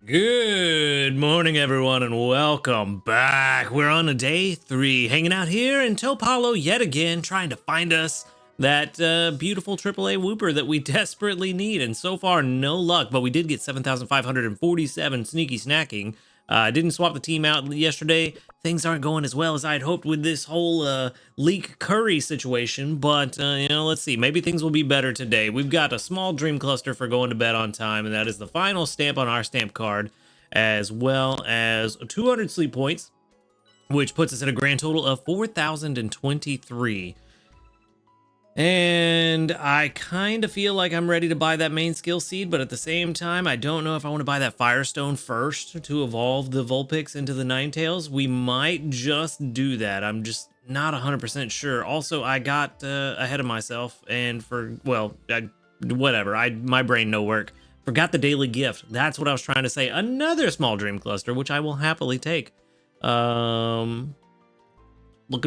Good morning, everyone, and welcome back. We're on a day 3, hanging out here in Topalo yet again, trying to find us that beautiful AAA Whooper that we desperately need. And so far, no luck, but we did get 7,547 sneaky snacking. I didn't swap the team out yesterday. Things aren't going as well as I'd hoped with this whole leak curry situation, but let's see. Maybe things will be better today. We've got a small dream cluster for going to bed on time, and that is the final stamp on our stamp card, as well as 200 sleep points, which puts us at a grand total of 4,023. And I kind of feel like I'm ready to buy that main skill seed, but at the same time, I don't know if I want to buy that Firestone first to evolve the Vulpix into the Ninetales. We might just do that. I'm just not 100% sure. Also, I got ahead of myself, and whatever. My brain no work. Forgot the daily gift. That's what I was trying to say. Another small dream cluster, which I will happily take. Looking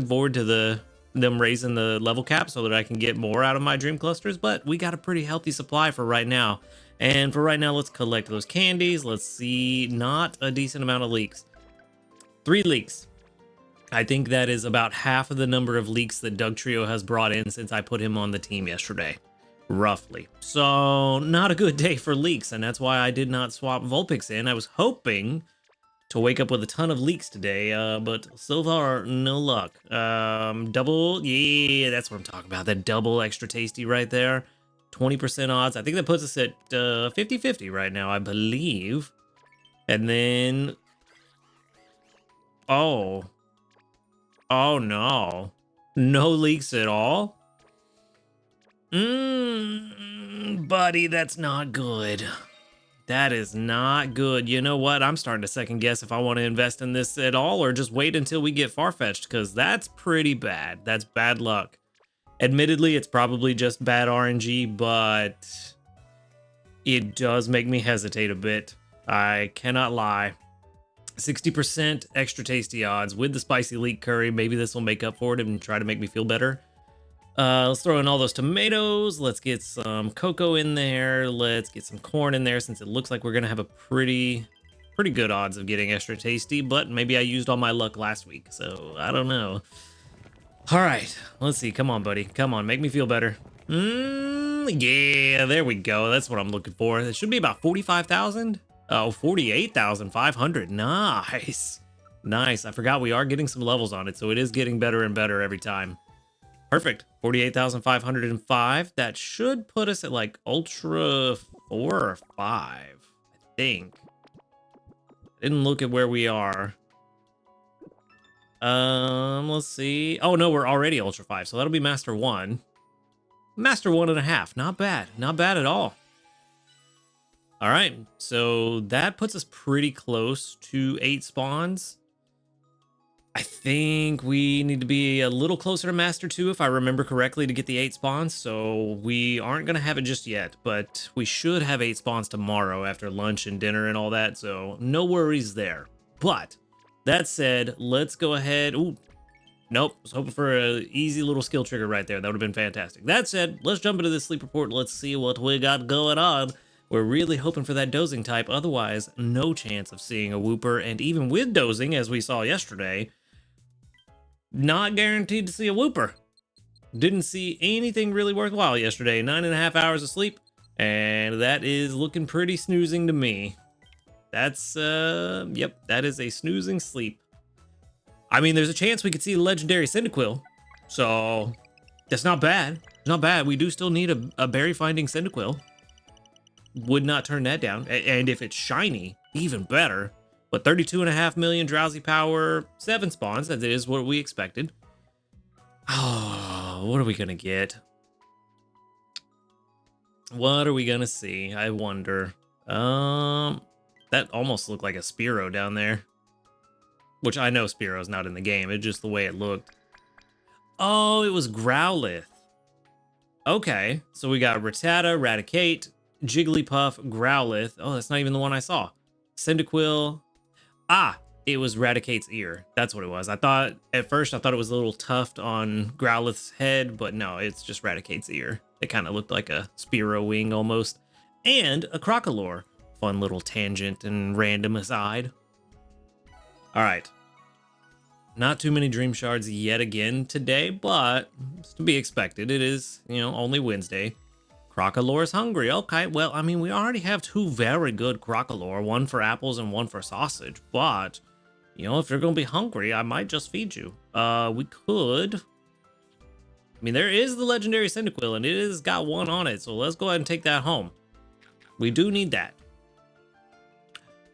forward to them raising the level cap so that I can get more out of my dream clusters, but we got a pretty healthy supply for right now. And for right now, let's collect those candies. Let's see, not a decent amount of leaks. 3 leaks. I think that is about half of the number of leaks that Doug Trio has brought in since I put him on the team yesterday, roughly. So not a good day for leaks, and that's why I did not swap Vulpix in. I was hoping to wake up with a ton of leaks today, but so far, no luck. Double, yeah, that's what I'm talking about. That double extra tasty right there. 20% odds. I think that puts us at 50-50 right now, I believe. And then, oh no. No leaks at all? Buddy, that's not good. That is not good. You know what? I'm starting to second guess if I want to invest in this at all or just wait until we get far-fetched, because that's pretty bad. That's bad luck. Admittedly, it's probably just bad RNG, but it does make me hesitate a bit. I cannot lie. 60% extra tasty odds with the spicy leek curry. Maybe this will make up for it and try to make me feel better. Let's throw in all those tomatoes. Let's get some cocoa in there. Let's get some corn in there, since it looks like we're gonna have a pretty good odds of getting extra tasty, but maybe I used all my luck last week, so I don't know. All right, let's see. Come on, buddy. Come on, make me feel better. Yeah, there we go. That's what I'm looking for. It should be about 45,000. Oh, 48,500. Nice. Nice. I forgot we are getting some levels on it, so it is getting better and better every time. Perfect. 48,505. That should put us at like Ultra 4 or 5, I think. Didn't look at where we are. Let's see. Oh no, we're already Ultra 5, so that'll be Master 1. Master 1.5. Not bad. Not bad at all. All right, so that puts us pretty close to 8 spawns. I think we need to be a little closer to Master 2, if I remember correctly, to get the 8 spawns. So we aren't going to have it just yet, but we should have 8 spawns tomorrow after lunch and dinner and all that. So no worries there. But that said, let's go ahead. Ooh, nope. I was hoping for an easy little skill trigger right there. That would have been fantastic. That said, let's jump into this sleep report. Let's see what we got going on. We're really hoping for that dozing type. Otherwise, no chance of seeing a Whooper. And even with dozing, as we saw yesterday, not guaranteed to see a Whooper. Didn't see anything really worthwhile yesterday. 9.5 hours of sleep, and that is looking pretty snoozing to me. That's, yep, that is a snoozing sleep. I mean, there's a chance we could see a legendary Cyndaquil, so that's not bad. Not bad. We do still need a berry finding Cyndaquil. Would not turn that down. And if it's shiny, even better. But 32.5 million drowsy power, 7 spawns. That is what we expected. Oh, what are we gonna get? What are we gonna see? I wonder. That almost looked like a Spearow down there. Which I know Spearow's not in the game. It's just the way it looked. Oh, it was Growlithe. Okay, so we got Rattata, Raticate, Jigglypuff, Growlithe. Oh, that's not even the one I saw. Cyndaquil. Ah, it was Raticate's ear. That's what it was. At first I thought it was a little tuft on Growlithe's head, but no, it's just Raticate's ear. It kind of looked like a Spearow wing almost. And a Crocolore fun little tangent and random aside. All right. Not too many dream shards yet again today, but it's to be expected. It is, only Wednesday. Crocolore's hungry. Okay, well, I mean, we already have 2 very good Crocolore, one for apples and one for sausage. But, if you're going to be hungry, I might just feed you. We could. I mean, there is the legendary Cyndaquil, and it has got 1 on it. So let's go ahead and take that home. We do need that.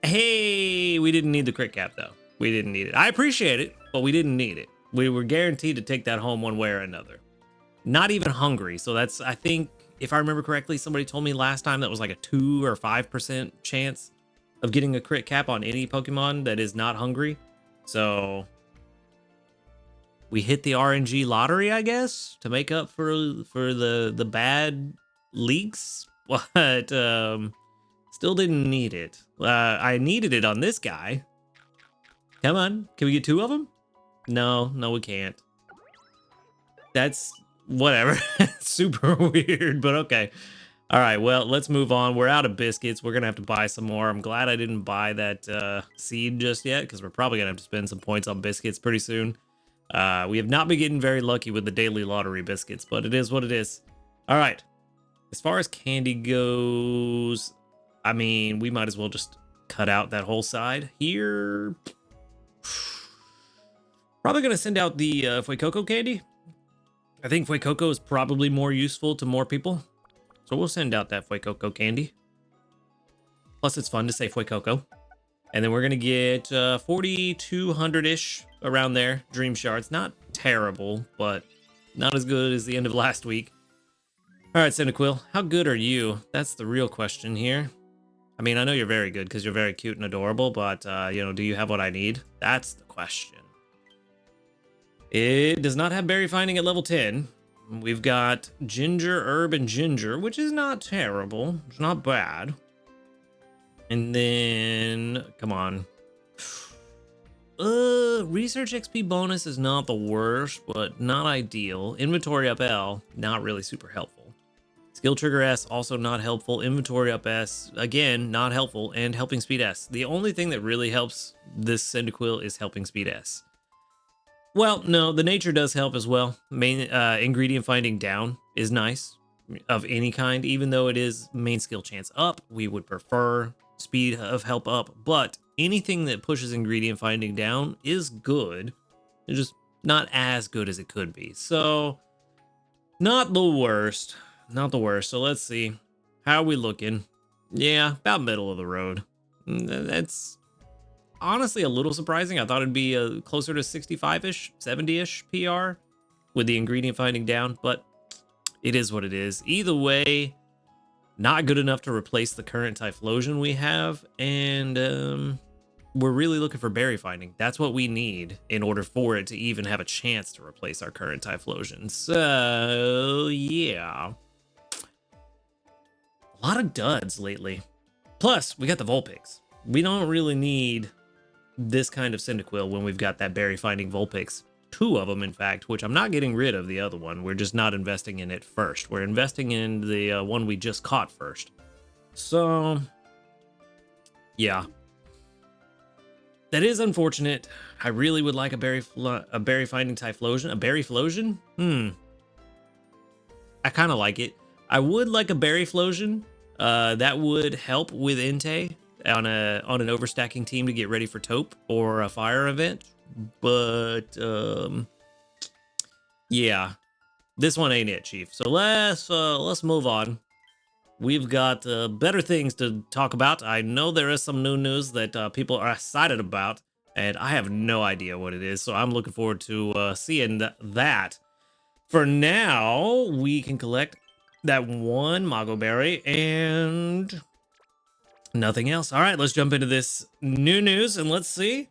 Hey, we didn't need the crit cap, though. We didn't need it. I appreciate it, but we didn't need it. We were guaranteed to take that home one way or another. Not even hungry. So that's, I think, if I remember correctly, somebody told me last time that was like a 2 or 5% chance of getting a crit cap on any Pokemon that is not hungry. So we hit the RNG lottery, I guess, to make up for the bad leaks, but still didn't need it. I needed it on this guy. Come on, can we get 2 of them? No, we can't. That's whatever. Super weird, but okay. All right, well, let's move on. We're out of biscuits. We're gonna have to buy some more. I'm glad I didn't buy that seed just yet, because we're probably gonna have to spend some points on biscuits pretty soon. We have not been getting very lucky with the daily lottery biscuits, but it is what it is. All right, as far as candy goes, I mean, we might as well just cut out that whole side here. Probably gonna send out the Fuecoco candy. I think Fuecoco is probably more useful to more people. So we'll send out that Fuecoco candy. Plus it's fun to say Fuecoco. And then we're going to get 4,200-ish around there. Dream shards. Not terrible, but not as good as the end of last week. All right, Cyndaquil, how good are you? That's the real question here. I mean, I know you're very good because you're very cute and adorable, but, do you have what I need? That's the question. It does not have berry finding at level 10. We've got ginger, herb, and ginger, which is not terrible. It's not bad. And then, come on. Research XP bonus is not the worst, but not ideal. Inventory up L, not really super helpful. Skill trigger S, also not helpful. Inventory up S, again, not helpful. And helping speed S. The only thing that really helps this Cyndaquil is helping speed S. Well, no, the nature does help as well. Main ingredient finding down is nice of any kind, even though it is main skill chance up. We would prefer speed of help up, but anything that pushes ingredient finding down is good. It's just not as good as it could be. So not the worst, not the worst. So let's see. How are we looking? Yeah, about middle of the road. That's honestly a little surprising. I thought it'd be closer to 65-ish, 70-ish PR with the ingredient finding down, but it is what it is. Either way, not good enough to replace the current Typhlosion we have, and we're really looking for berry finding. That's what we need in order for it to even have a chance to replace our current Typhlosion. So, yeah. A lot of duds lately. Plus, we got the Vulpix. We don't really need this kind of Cyndaquil when we've got that berry finding Vulpix. 2 of them, in fact, which I'm not getting rid of the other one. We're just not investing in it first. We're investing in the one we just caught first. So, yeah. That is unfortunate. I really would like a berry finding Typhlosion. A berry Flosion? I kind of like it. I would like a berry Flosion. That would help with Entei on an overstacking team to get ready for Taupe or a fire event. But yeah, this one ain't it, Chief. So let's move on. We've got better things to talk about. I know there is some new news that people are excited about, and I have no idea what it is. So I'm looking forward to seeing that. For now, we can collect that one Mago Berry and nothing else. All right, let's jump into this new news and let's see.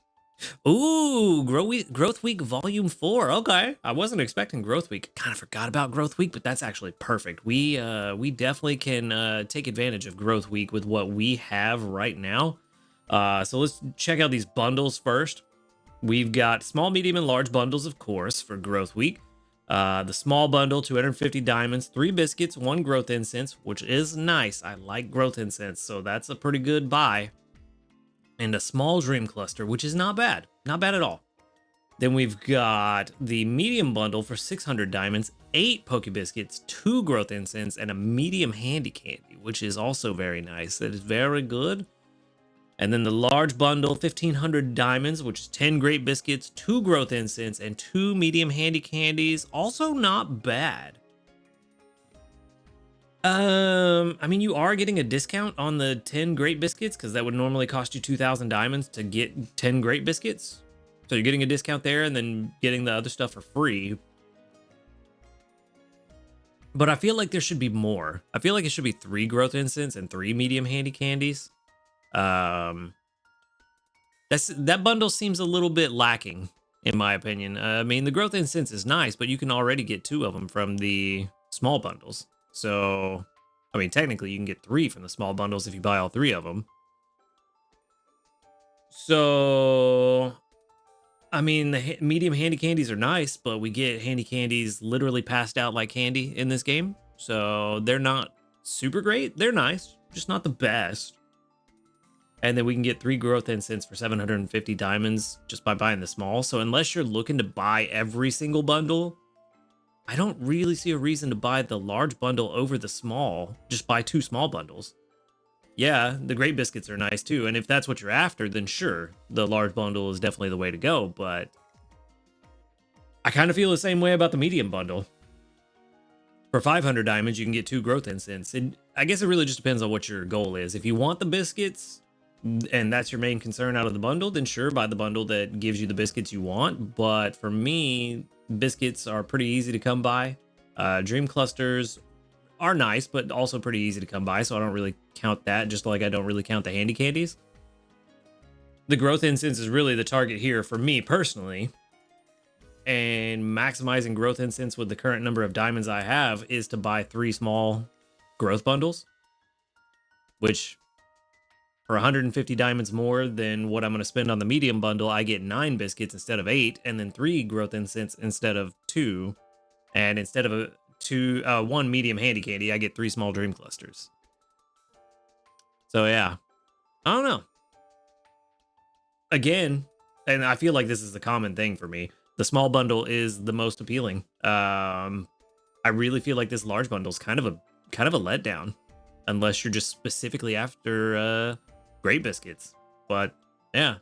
Ooh, Growth Week Volume 4. Okay, I wasn't expecting Growth Week. Kind of forgot about Growth Week, but that's actually perfect. We definitely can take advantage of Growth Week with what we have right now. So let's check out these bundles first. We've got small, medium, and large bundles, of course, for Growth Week. The small bundle, 250 diamonds, 3 biscuits, 1 growth incense, which is nice. I like growth incense, so that's a pretty good buy. And a small dream cluster, which is not bad. Not bad at all. Then we've got the medium bundle for 600 diamonds, 8 Poke Biscuits, 2 growth incense, and a medium handy candy, which is also very nice. That is very good. And then the large bundle, 1500 diamonds, which is 10 great biscuits, 2 growth incense, and 2 medium handy candies. Also not bad. I mean, you are getting a discount on the 10 great biscuits because that would normally cost you 2,000 diamonds to get 10 great biscuits. So you're getting a discount there and then getting the other stuff for free. But I feel like there should be more. I feel like it should be 3 growth incense and 3 medium handy candies. That bundle seems a little bit lacking, in my opinion. I mean, the growth incense is nice, but you can already get 2 of them from the small bundles. So, I mean, technically, you can get 3 from the small bundles if you buy all 3 of them. So, I mean, the medium handy candies are nice, but we get handy candies literally passed out like candy in this game. So, they're not super great. They're nice, just not the best. And then we can get 3 growth incense for 750 diamonds just by buying the small. So unless you're looking to buy every single bundle, I don't really see a reason to buy the large bundle over the small. Just buy 2 small bundles. Yeah, the great biscuits are nice too. And if that's what you're after, then sure, the large bundle is definitely the way to go. But I kind of feel the same way about the medium bundle. For 500 diamonds, you can get 2 growth incense. And I guess it really just depends on what your goal is. If you want the biscuits, and that's your main concern out of the bundle, then sure, buy the bundle that gives you the biscuits you want. But for me, biscuits are pretty easy to come by. Dream clusters are nice, but also pretty easy to come by, so I don't really count that, just like I don't really count the handy candies. The growth incense is really the target here for me personally. And maximizing growth incense with the current number of diamonds I have is to buy 3 small growth bundles, which for 150 diamonds more than what I'm going to spend on the medium bundle, I get 9 biscuits instead of 8, and then 3 growth incense instead of 2. And instead of 1 medium handy candy, I get 3 small dream clusters. So yeah, I don't know. Again, and I feel like this is a common thing for me, the small bundle is the most appealing. I really feel like this large bundle is kind of a letdown, unless you're just specifically after great biscuits. But yeah,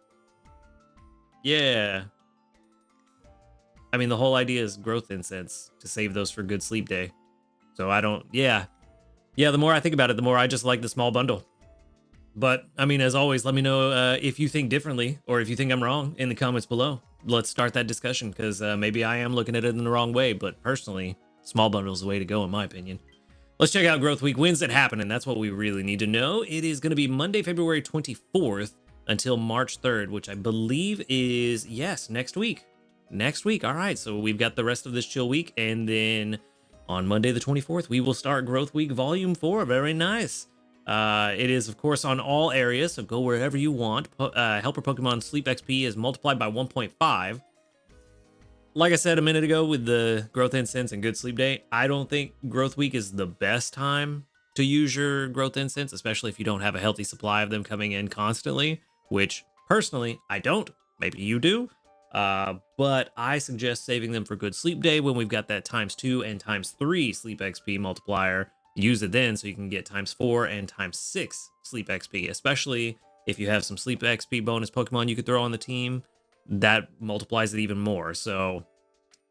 I mean, the whole idea is growth incense to save those for good sleep day. So I don't, yeah, the more I think about it, the more I just like the small bundle. But I mean, as always, let me know if you think differently or if you think I'm wrong in the comments below. Let's start that discussion, because maybe I am looking at it in the wrong way, but personally, small bundle is the way to go in my opinion. Let's check out Growth Week. When's it happening? That's what we really need to know. It is going to be Monday, February 24th until March 3rd, which I believe is, yes, next week. Next week. All right. So we've got the rest of this chill week. And then on Monday, the 24th, we will start Growth Week Volume 4. Very nice. It is, of course, on all areas. So go wherever you want. Helper Pokemon Sleep XP is multiplied by 1.5. Like I said a minute ago with the growth incense and good sleep day, I don't think growth week is the best time to use your growth incense, especially if you don't have a healthy supply of them coming in constantly, which personally I don't. Maybe you do. But I suggest saving them for good sleep day when we've got that ×2 and ×3 sleep XP multiplier. Use it then so you can get ×4 and ×6 sleep XP, especially if you have some sleep XP bonus Pokemon you could throw on the team. That multiplies it even more. So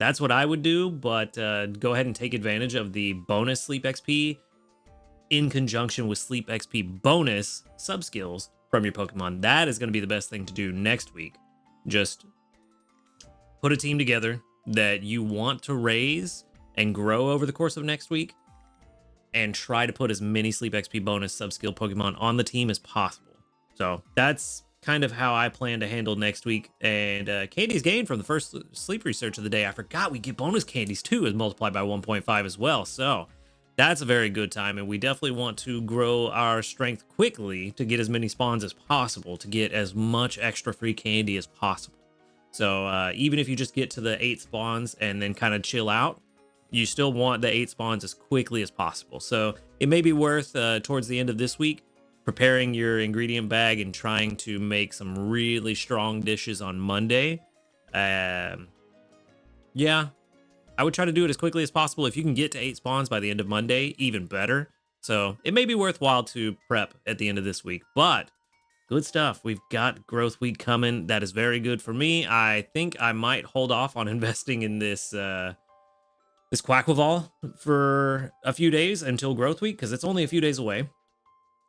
that's what I would do, but go ahead and take advantage of the bonus sleep XP in conjunction with sleep XP bonus sub skills from your Pokemon. That is going to be the best thing to do next week. Just put a team together that you want to raise and grow over the course of next week, and try to put as many sleep XP bonus sub skill Pokemon on the team as possible. So that's kind of how I plan to handle next week. And candies gained from the first sleep research of the day, I forgot we get bonus candies too, is multiplied by 1.5 as well. So that's a very good time, and we definitely want to grow our strength quickly to get as many spawns as possible, to get as much extra free candy as possible. So even if you just get to the 8 spawns and then kind of chill out, you still want the 8 spawns as quickly as possible. So it may be worth towards the end of this week preparing your ingredient bag and trying to make some really strong dishes on Monday. Yeah, I would try to do it as quickly as possible. If you can get to 8 spawns by the end of Monday, even better. So it may be worthwhile to prep at the end of this week, but good stuff. We've got growth week coming. That is very good for me. I think I might hold off on investing in this this Quackleval for a few days until growth week, because it's only a few days away.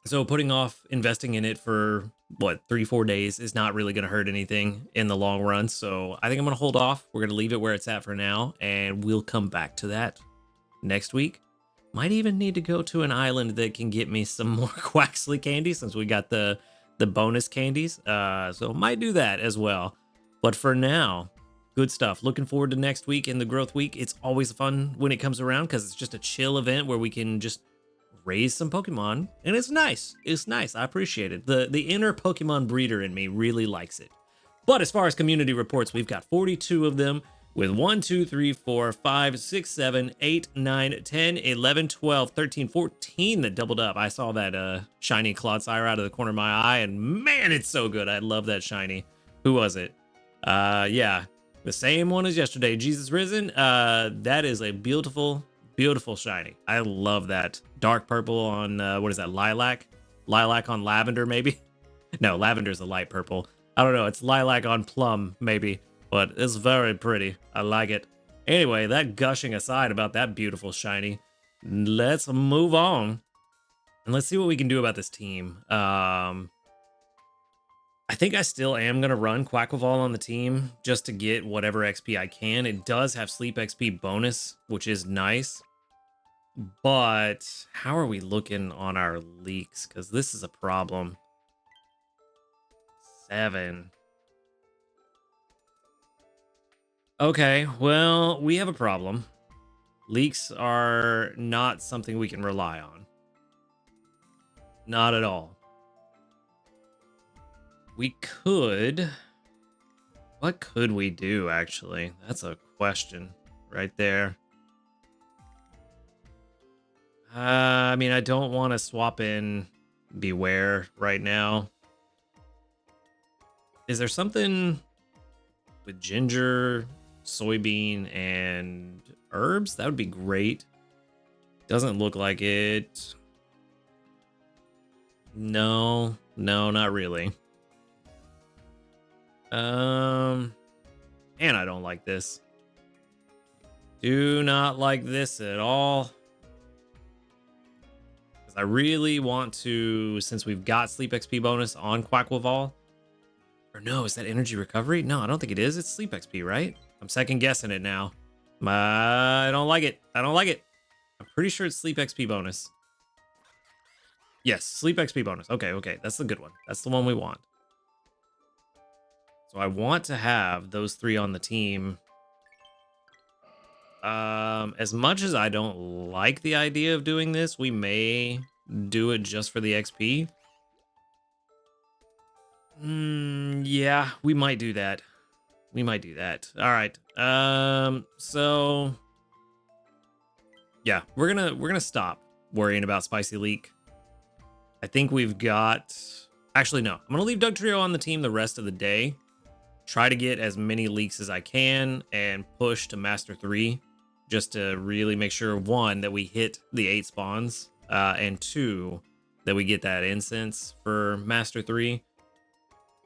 So putting off investing in it for what, 3-4 days is not really going to hurt anything in the long run. So I think I'm going to hold off. We're going to leave it where it's at for now, and we'll come back to that next week. Might even need to go to an island that can get me some more Quaxley candy, since we got the bonus candies. So might do that as well. But for now, good stuff. Looking forward to next week in the growth week. It's always fun when it comes around because it's just a chill event where we can just raise some Pokemon, and it's nice. It's nice. I appreciate it. The inner Pokemon breeder in me really likes it. But as far as community reports, we've got 42 of them with 1, 2, 3, 4, 5, 6, 7, 8, 9, 10, 11, 12, 13, 14 that doubled up. I saw that shiny Clodsire out of the corner of my eye, and man, it's so good. I love that shiny. Who was it? Yeah, the same one as yesterday, Jesus Risen. That is a beautiful shiny. I love that. Dark purple on what is that, lilac on lavender, maybe. No, lavender's a light purple. I don't know, it's lilac on plum maybe, but it's very pretty. I like it. Anyway, that gushing aside about that beautiful shiny, let's move on and let's see what we can do about this team. I think I still am going to run Quackleval on the team just to get whatever XP I can. It does have sleep XP bonus, which is nice. But how are we looking on our leaks? Because this is a problem. 7. Okay, well, we have a problem. Leaks are not something we can rely on. Not at all. We could... What could we do, actually? That's a question right there. I mean, I don't want to swap in Beware right now. Is there something with ginger, soybean, and herbs? That would be great. Doesn't look like it. No, not really. And I don't like this. Do not like this at all. I really want to, since we've got sleep XP bonus on Quackleval. Or no, is that energy recovery? No, I don't think it is. It's sleep XP, right? I'm second guessing it now. I don't like it. I don't like it. I'm pretty sure it's sleep XP bonus. Yes, sleep XP bonus. Okay. That's the good one. That's the one we want. So I want to have those 3 on the team. As much as I don't like the idea of doing this, we may do it just for the XP. Yeah, we might do that. We might do that. All right. So yeah, we're gonna stop worrying about Spicy Leak. I think we've got... Actually, no. I'm gonna leave Dugtrio on the team the rest of the day. Try to get as many leaks as I can and push to Master 3. Just to really make sure, 1, that we hit the 8 spawns, and 2, that we get that incense for Master 3.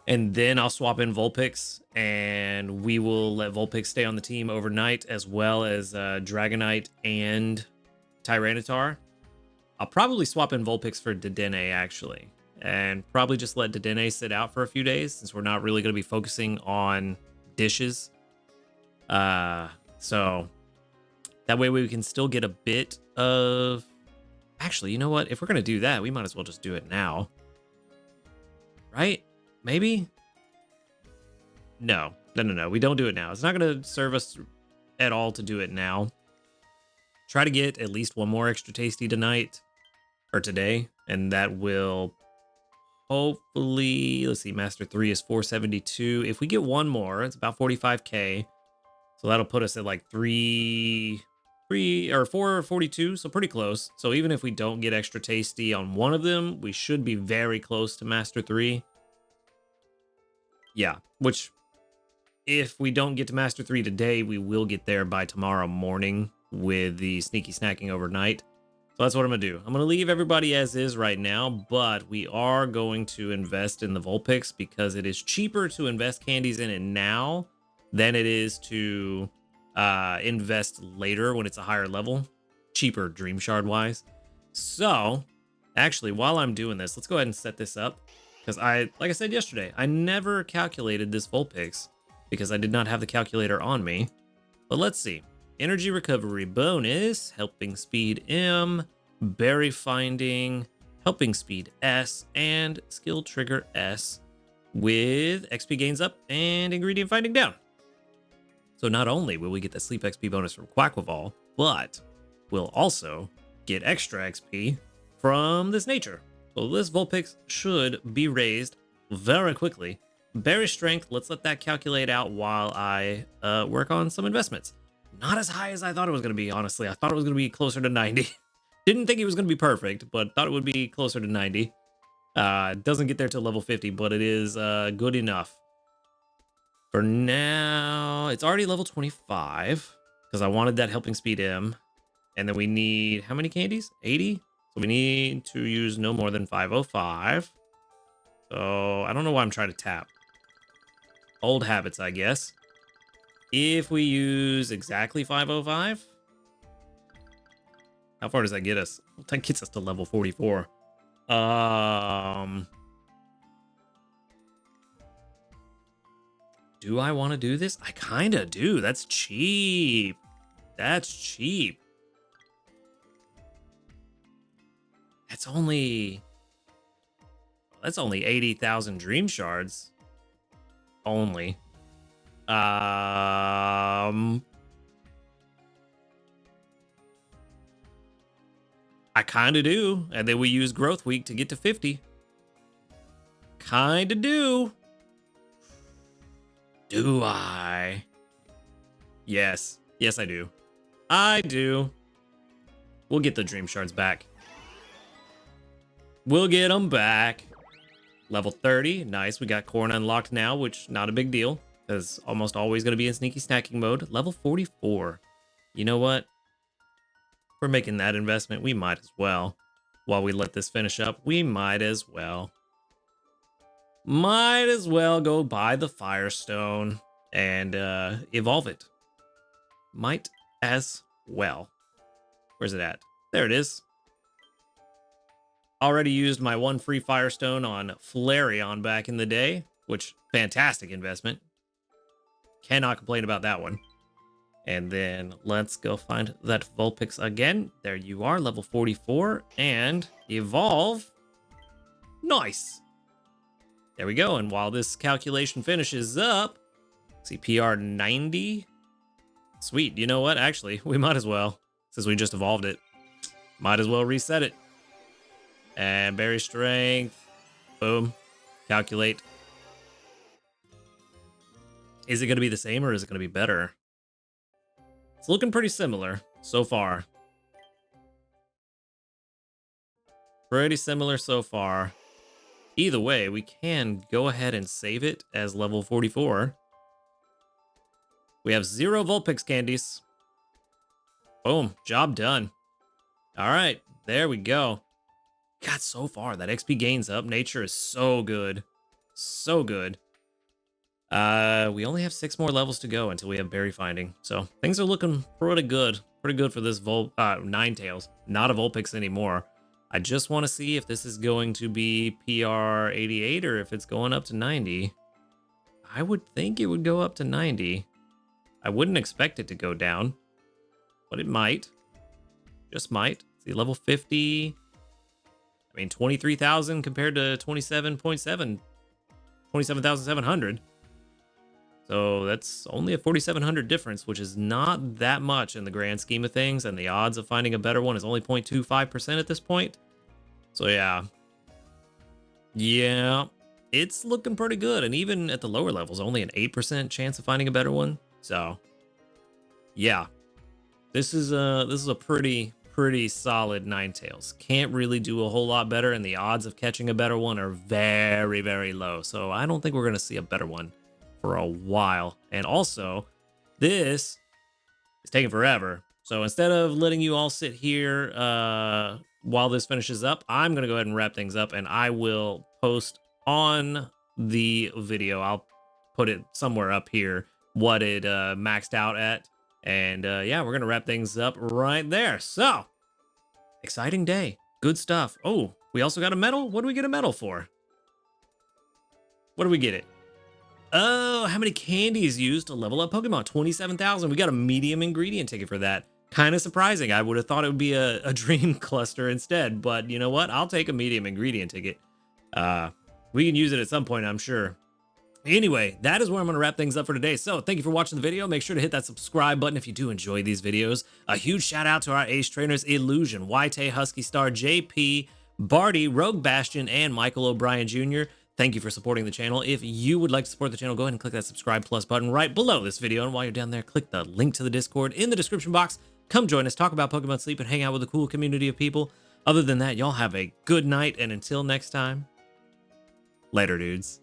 And then I'll swap in Vulpix, and we will let Vulpix stay on the team overnight, as well as Dragonite and Tyranitar. I'll probably swap in Vulpix for Dedenne, actually, and probably just let Dedenne sit out for a few days, since we're not really going to be focusing on dishes. So... That way we can still get a bit of... Actually, you know what? If we're going to do that, we might as well just do it now. Right? Maybe? No. We don't do it now. It's not going to serve us at all to do it now. Try to get at least 1 more extra tasty tonight. Or today. And that will hopefully... Let's see, Master 3 is 472. If we get 1 more, it's about 45k. So that'll put us at like 3... 442, so pretty close. So even if we don't get extra tasty on one of them, we should be very close to Master 3. Yeah, which if we don't get to Master 3 today, we will get there by tomorrow morning with the sneaky snacking overnight. So that's what I'm going to do. I'm going to leave everybody as is right now, but we are going to invest in the Vulpix because it is cheaper to invest candies in it now than it is to invest later when it's a higher level. Cheaper Dream Shard wise. So actually, while I'm doing this, let's go ahead and set this up because like I said yesterday, I never calculated this Vulpix because I did not have the calculator on me. But let's see. Energy recovery bonus, helping speed M, berry finding, helping speed S, and skill trigger S with XP gains up and ingredient finding down. So not only will we get the sleep XP bonus from Quackwaval, but we'll also get extra XP from this nature. So this Vulpix should be raised very quickly. Berry strength, let's let that calculate out while I work on some investments. Not as high as I thought it was going to be, honestly. I thought it was going to be closer to 90. Didn't think it was going to be perfect, but thought it would be closer to 90. It doesn't get there till level 50, but it is good enough. For now, it's already level 25 because I wanted that helping speed M. And then we need, how many candies? 80? So we need to use no more than 505. So I don't know why I'm trying to tap. Old habits, I guess. If we use exactly 505, how far does that get us? That gets us to level 44. Do I want to do this? I kind of do. That's cheap. That's cheap. That's only 80,000 dream shards. Only. I kind of do. And then we use growth week to get to 50. Kind of do. Do I? Yes. Yes, I do. I do. We'll get the dream shards back. We'll get them back. Level 30. Nice. We got corn unlocked now, which not a big deal. Because almost always going to be in sneaky snacking mode. Level 44. You know what? We're making that investment. We might as well. While we let this finish up, we might as well. Might as well go buy the Firestone and evolve it. Might as well. Where's it at? There it is. Already used my one free Firestone on Flareon back in the day, which fantastic investment. Cannot complain about that one. And then let's go find that Vulpix again. There you are, level 44, and evolve. Nice. There we go. And while this calculation finishes up, see PR 90. Sweet. You know what? Actually, we might as well, since we just evolved it, might as well reset it. And berry strength. Boom. Calculate. Is it going to be the same or is it going to be better? It's looking pretty similar so far. Pretty similar so far. Either way, we can go ahead and save it as level 44. We have 0 Vulpix candies. Boom, job done. All right, there we go. God, so far, that XP gains up. Nature is so good. So good. We only have 6 more levels to go until we have berry finding. So things are looking pretty good. Pretty good for this Ninetales. Not a Vulpix anymore. I just want to see if this is going to be PR 88 or if it's going up to 90. I would think it would go up to 90. I wouldn't expect it to go down, but it might. Just might. See, level 50. I mean, 23,000 compared to 27,700. So that's only a 4,700 difference, which is not that much in the grand scheme of things. And the odds of finding a better one is only 0.25% at this point. So yeah. Yeah, it's looking pretty good. And even at the lower levels, only an 8% chance of finding a better one. So yeah, This is a pretty solid Ninetales. Can't really do a whole lot better, and the odds of catching a better one are very, very low. So I don't think we're gonna see a better one for a while. And also, this is taking forever. So instead of letting you all sit here while this finishes up, I'm gonna go ahead and wrap things up, and I will post on the video. I'll put it somewhere up here what it maxed out at. And yeah, we're gonna wrap things up right there. So exciting day, good stuff. Oh, we also got a medal. What do we get a medal for? What do we get it? Oh, how many candies used to level up Pokemon? 27,000. We got a medium ingredient ticket for that. Kind of surprising. I would have thought it would be a dream cluster instead, but you know what? I'll take a medium ingredient ticket. We can use it at some point, I'm sure. Anyway, that is where I'm going to wrap things up for today. So thank you for watching the video. Make sure to hit that subscribe button if you do enjoy these videos. A huge shout out to our ace trainers, Illusion, White, Husky Star, JP, Barty, Rogue Bastion, and Michael O'Brien Jr. Thank you for supporting the channel. If you would like to support the channel, go ahead and click that subscribe plus button right below this video. And while you're down there, click the link to the Discord in the description box. Come join us, talk about Pokemon Sleep, and hang out with a cool community of people. Other than that, y'all have a good night. And until next time, later, dudes.